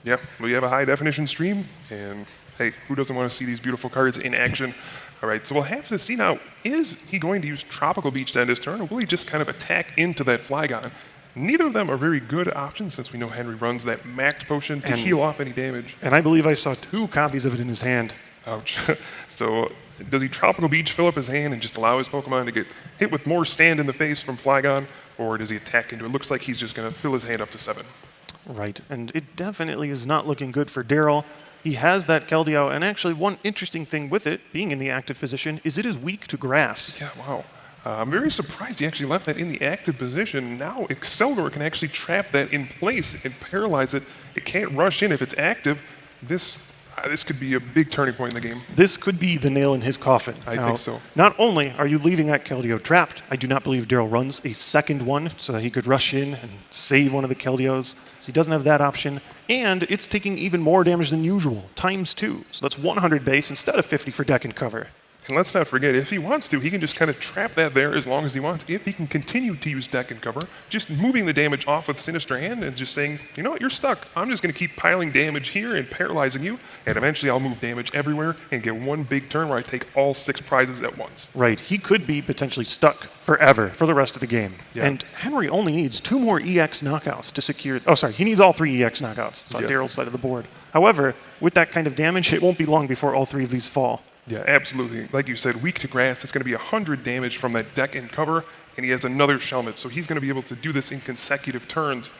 Yeah, we have a high-definition stream, and hey, who doesn't want to see these beautiful cards in action? All right, so we'll have to see now, is he going to use Tropical Beach to end his turn, or will he just kind of attack into that Flygon? Neither of them are very good options since we know Henry runs that max potion to heal off any damage. And I believe I saw 2 copies of it in his hand. Ouch. So does he Tropical Beach, fill up his hand, and just allow his Pokemon to get hit with more sand in the face from Flygon, or does he attack into it? Looks like he's just going to fill his hand up to 7. Right, and it definitely is not looking good for Darrell. He has that Keldeo, and actually one interesting thing with it, being in the active position, is it is weak to grass. Yeah, wow. I'm very surprised he actually left that in the active position. Now Excelgor can actually trap that in place and paralyze it. It can't rush in if it's active. This could be a big turning point in the game. This could be the nail in his coffin. I think so. Not only are you leaving that Keldeo trapped, I do not believe Darrell runs a second one so that he could rush in and save one of the Keldeos. So he doesn't have that option. And it's taking even more damage than usual, ×2. So that's 100 base instead of 50 for deck and cover. And let's not forget, if he wants to, he can just kind of trap that there as long as he wants. If he can continue to use deck and cover, just moving the damage off with Sinister Hand and just saying, you know what, you're stuck. I'm just going to keep piling damage here and paralyzing you, and eventually I'll move damage everywhere and get one big turn where I take all 6 prizes at once. Right. He could be potentially stuck forever for the rest of the game. Yeah. And Henry only needs 2 more EX knockouts to secure... Oh, sorry. He needs all 3 EX knockouts. It's on Darrell's side of the board. However, with that kind of damage, it won't be long before all 3 of these fall. Yeah, absolutely. Like you said, weak to grass. It's going to be 100 damage from that deck and cover, and he has another Shelmet, so he's going to be able to do this in consecutive turns.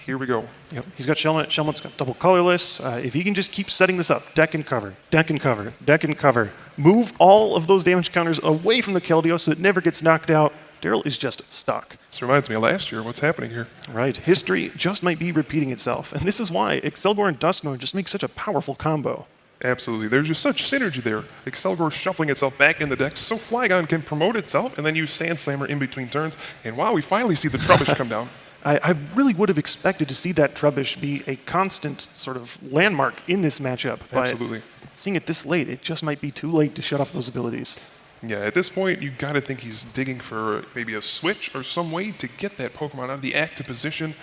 Here we go. Yep, he's got Shelmet. Shelmet's got double colorless. If he can just keep setting this up, deck and cover, deck and cover, deck and cover, move all of those damage counters away from the Keldeo so it never gets knocked out, Darrell is just stuck. This reminds me of last year. What's happening here? Right. History just might be repeating itself. And this is why Excelgor and Dusknoir just make such a powerful combo. Absolutely. There's just such synergy there. Excelgor shuffling itself back in the deck so Flygon can promote itself and then use Sand Slammer in between turns. And wow, we finally see the Trubbish come down. I really would have expected to see that Trubbish be a constant sort of landmark in this matchup. Absolutely. But seeing it this late, it just might be too late to shut off those abilities. Yeah, at this point, you got to think he's digging for maybe a switch or some way to get that Pokemon out of the active position.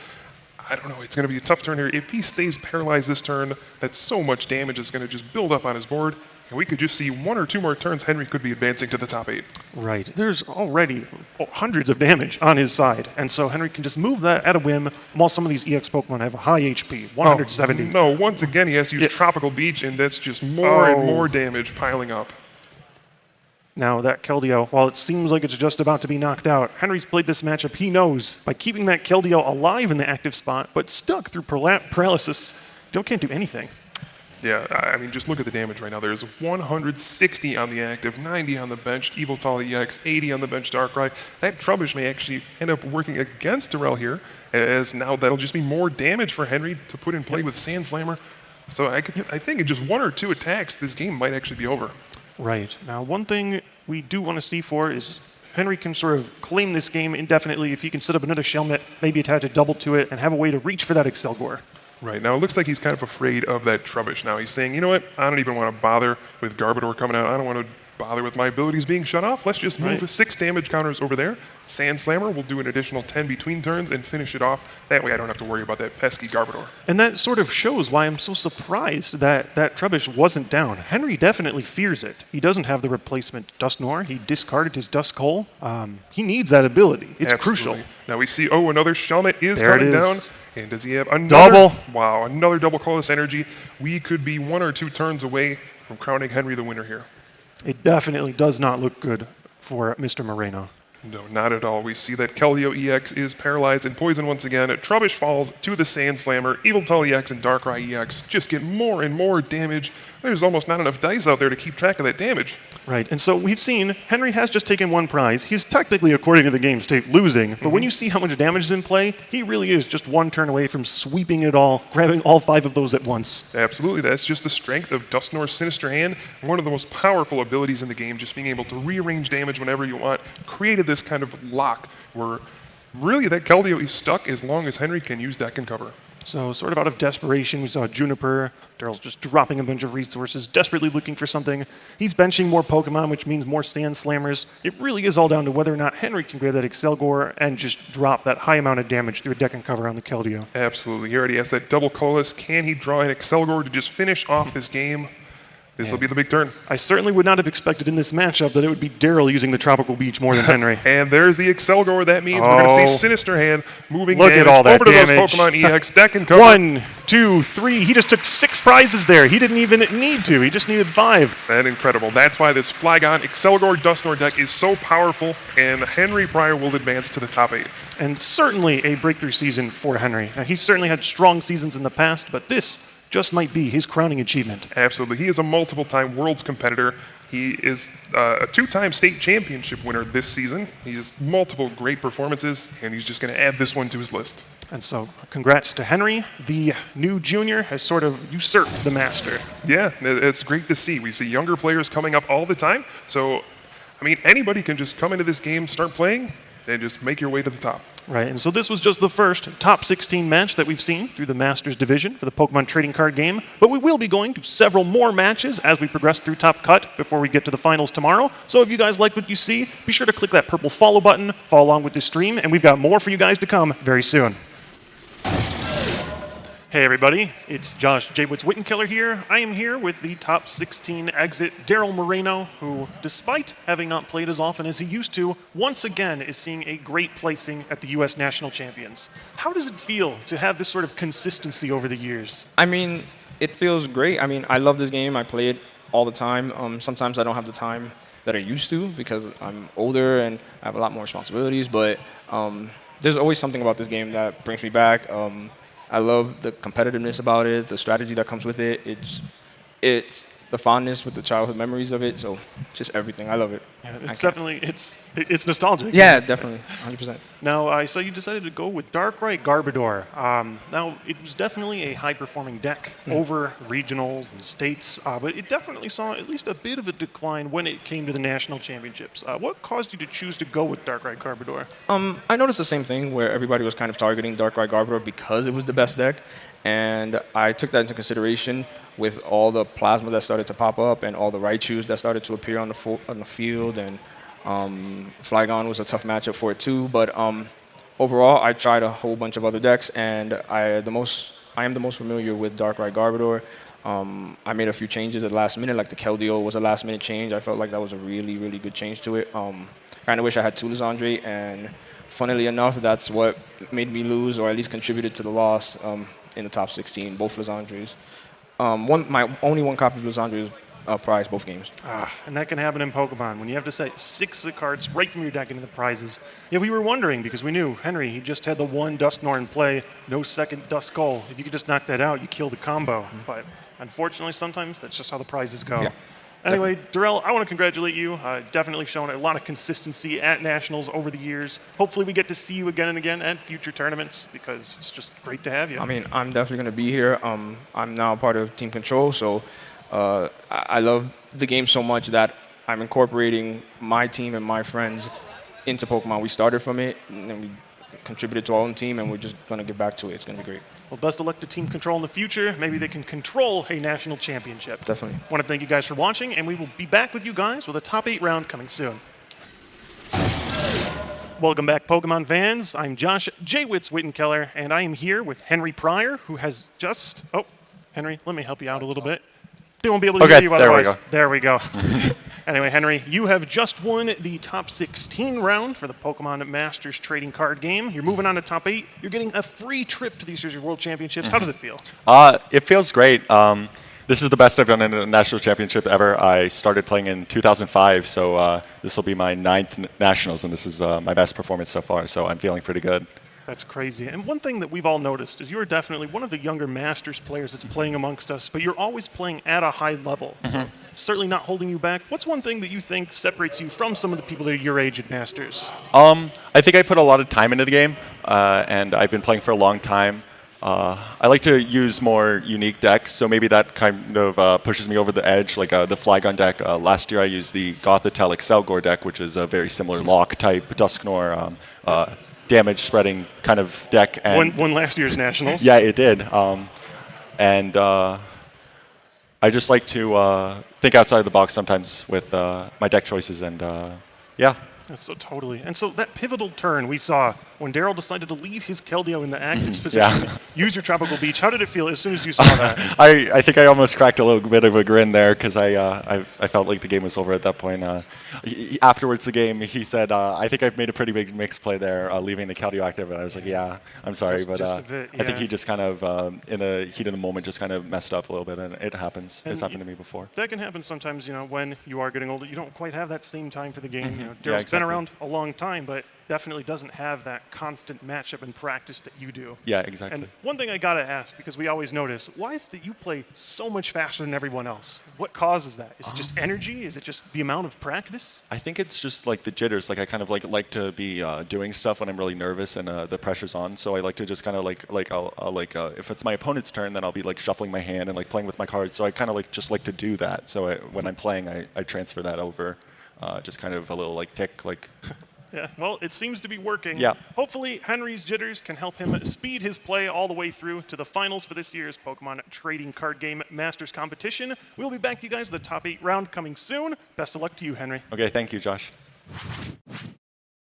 I don't know. It's going to be a tough turn here. If he stays paralyzed this turn, that's so much damage is going to just build up on his board. And we could just see 1 or 2 more turns, Henry could be advancing to the top 8. Right. There's already hundreds of damage on his side. And so Henry can just move that at a whim while some of these EX Pokemon have a high HP, 170. No, once again, he has to use Tropical Beach, and that's just more and more damage piling up. Now, that Keldeo, while it seems like it's just about to be knocked out, Henry's played this matchup, he knows, by keeping that Keldeo alive in the active spot, but stuck through paralysis, can't do anything. Yeah, I mean, just look at the damage right now. There's 160 on the active, 90 on the bench, Evoltal EX, 80 on the bench, Darkrai. That Trubbish may actually end up working against Darrell here, as now that'll just be more damage for Henry to put in play with Sand Slammer. So I think in just 1 or 2 attacks, this game might actually be over. Right. Now, one thing we do want to see for is Henry can sort of claim this game indefinitely if he can set up another Shelmet, maybe attach a double to it, and have a way to reach for that Excelgor. Right. Now, it looks like he's kind of afraid of that Trubbish. Now, he's saying, you know what? I don't even want to bother with Garbodor coming out. I don't want to bother with my abilities being shut off. Let's just move 6 damage counters over there. Sand Slammer will do an additional 10 between turns and finish it off. That way I don't have to worry about that pesky Garbodor. And that sort of shows why I'm so surprised that Trubbish wasn't down. Henry definitely fears it. He doesn't have the replacement Dusknoir. He discarded his Duskull. He needs that ability. It's crucial. Now we see, another Shelmet is coming down. And does he have another? Double? Wow, another double colorless energy. We could be 1 or 2 turns away from crowning Henry the winner here. It definitely does not look good for Mr. Moreno. No, not at all. We see that Keldeo EX is paralyzed and poisoned once again. Trubbish falls to the Sand Slammer. Evoltal EX and Darkrai EX just get more and more damage. There's almost not enough dice out there to keep track of that damage. Right, and so we've seen Henry has just taken 1 prize. He's technically, according to the game state, losing. But when you see how much damage is in play, he really is just 1 turn away from sweeping it all, grabbing all 5 of those at once. Absolutely. That's just the strength of Dusknoir's Sinister Hand. One of the most powerful abilities in the game, just being able to rearrange damage whenever you want, created this kind of lock where really that Keldeo is stuck as long as Henry can use deck and cover. So sort of out of desperation, we saw Juniper. Darrell's just dropping a bunch of resources, desperately looking for something. He's benching more Pokemon, which means more Sand Slammers. It really is all down to whether or not Henry can grab that Excelgor and just drop that high amount of damage through a deck and cover on the Keldeo. Absolutely. He already has that double colorless. Can he draw an Excelgor to just finish off this game? This will be the big turn. I certainly would not have expected in this matchup that it would be Darrell using the Tropical Beach more than Henry. And there's the Excelgor. That means we're going to see Sinister Hand moving Look at all that over to damage. those Pokemon EX, deck and cover. 1, 2, 3. He just took 6 prizes there. He didn't even need to. He just needed 5. That's incredible. That's why this Flygon Excelgor Dusknoir deck is so powerful, and Henry Pryor will advance to the top 8. And certainly a breakthrough season for Henry. Now, he's certainly had strong seasons in the past, but this just might be his crowning achievement. Absolutely. He is a multiple-time Worlds competitor. He is a 2-time state championship winner this season. He has multiple great performances, and he's just going to add this one to his list. And so, congrats to Henry. The new junior has sort of usurped the master. Yeah, it's great to see. We see younger players coming up all the time. So, I mean, anybody can just come into this game, start playing, and just make your way to the top. Right, and so this was just the first top 16 match that we've seen through the Masters division for the Pokemon trading card game, but we will be going to several more matches as we progress through Top Cut before we get to the finals tomorrow. So if you guys like what you see, be sure to click that purple follow button, follow along with the stream, and we've got more for you guys to come very soon. Hey everybody, it's Josh Jaywitz-Wittenkiller here. I am here with the top 16 exit Darrell Moreno, who, despite having not played as often as he used to, once again is seeing a great placing at the U.S. National Champions. How does it feel to have this sort of consistency over the years? I mean, it feels great. I mean, I love this game. I play it all the time. Sometimes I don't have the time that I used to because I'm older and I have a lot more responsibilities, but there's always something about this game that brings me back. I love the competitiveness about it, the strategy that comes with it. It's the fondness with the childhood memories of it, so just everything. I love it. Yeah, it's definitely it's nostalgic. Yeah, definitely, 100%. Now, I saw you decided to go with Darkrai Garbodor. Now, it was definitely a high-performing deck over regionals and states, but it definitely saw at least a bit of a decline when it came to the national championships. What caused you to choose to go with Darkrai Garbodor? I noticed the same thing where everybody was kind of targeting Darkrai Garbodor because it was the best deck, and I took that into consideration with all the plasma that started to pop up and all the Raichus that started to appear on the field, and Flygon was a tough matchup for it too. But overall, I tried a whole bunch of other decks, and I am the most familiar with Darkrai Garbodor. I made a few changes at the last minute, like the Keldeo was a last-minute change. I felt like that was a really, really good change to it. Kind of wish I had two Lizandre, and funnily enough, that's what made me lose, or at least contributed to the loss in the top 16, both Lizandres. My only one copy of Lizandre is prize both games. And that can happen in Pokemon when you have to set 6 of the cards right from your deck into the prizes. Yeah, we were wondering because we knew Henry, he just had the one Dusknoir in play, no second Duskull. If you could just knock that out, you kill the combo. But unfortunately, sometimes that's just how the prizes go. Yeah. Anyway, Darrell, I want to congratulate you. Definitely shown a lot of consistency at Nationals over the years. Hopefully we get to see you again and again at future tournaments because it's just great to have you. I mean, I'm definitely going to be here. I'm now part of Team Control, so I love the game so much that I'm incorporating my team and my friends into Pokemon. We started from it, and then we contributed to our own team, and we're just going to get back to it. It's going to be great. Well, best of luck to Team Control in the future. Maybe they can control a national championship. Definitely. I want to thank you guys for watching, and we will be back with you guys with a top 8 round coming soon. Welcome back, Pokemon fans. I'm Josh Jaywitz Wittenkeller, and I am here with Henry Pryor, who has just... Oh, Henry, let me help you out a little bit. They won't be able to hear you otherwise. There we go. Anyway, Henry, you have just won the top 16 round for the Pokemon Masters trading card game. You're moving on to top 8. You're getting a free trip to these year's World Championships. How does it feel? It feels great. This is the best I've done in a national championship ever. I started playing in 2005, so this will be my 9th nationals, and this is my best performance so far, so I'm feeling pretty good. That's crazy. And one thing that we've all noticed is you're definitely one of the younger Masters players that's playing amongst us, but you're always playing at a high level. So it's certainly not holding you back. What's one thing that you think separates you from some of the people that are your age at Masters? I think I put a lot of time into the game, and I've been playing for a long time. I like to use more unique decks, so maybe that kind of pushes me over the edge, like the Flygon deck. Last year I used the Gothitelle Excelgor deck, which is a very similar lock-type Dusknoir damage-spreading kind of deck. And Won last year's Nationals. Yeah, it did. And I just like to think outside the box sometimes with my deck choices, and yeah. So totally. And so that pivotal turn we saw when Darrell decided to leave his Keldeo in the active position, use your Tropical Beach. How did it feel as soon as you saw that? I think I almost cracked a little bit of a grin there because I felt like the game was over at that point. Afterwards, the game, he said, I think I've made a pretty big mix play there, leaving the Keldeo active. And I was like, yeah, I'm sorry. But just a bit, yeah. I think he just kind of, in the heat of the moment, just kind of messed up a little bit. And it happens. It's happened to me before. That can happen sometimes, when you are getting older. You don't quite have that same time for the game. Darrell's been around a long time, but definitely doesn't have that constant matchup and practice that you do. Yeah, exactly. And one thing I gotta ask, because we always notice, why is it that you play so much faster than everyone else? What causes that? Is it just energy? Is it just the amount of practice? I think it's just like the jitters. Like I kind of like to be doing stuff when I'm really nervous and the pressure's on. So I like to just kind of I'll if it's my opponent's turn, then I'll be like shuffling my hand and like playing with my cards. So I kind of just like to do that. So when I'm playing, I transfer that over. Just kind of a little like tick like. Yeah, well, it seems to be working. Yeah. Hopefully, Henry's jitters can help him speed his play all the way through to the finals for this year's Pokemon Trading Card Game Masters competition. We'll be back to you guys with the top 8 round coming soon. Best of luck to you, Henry. Okay, thank you, Josh.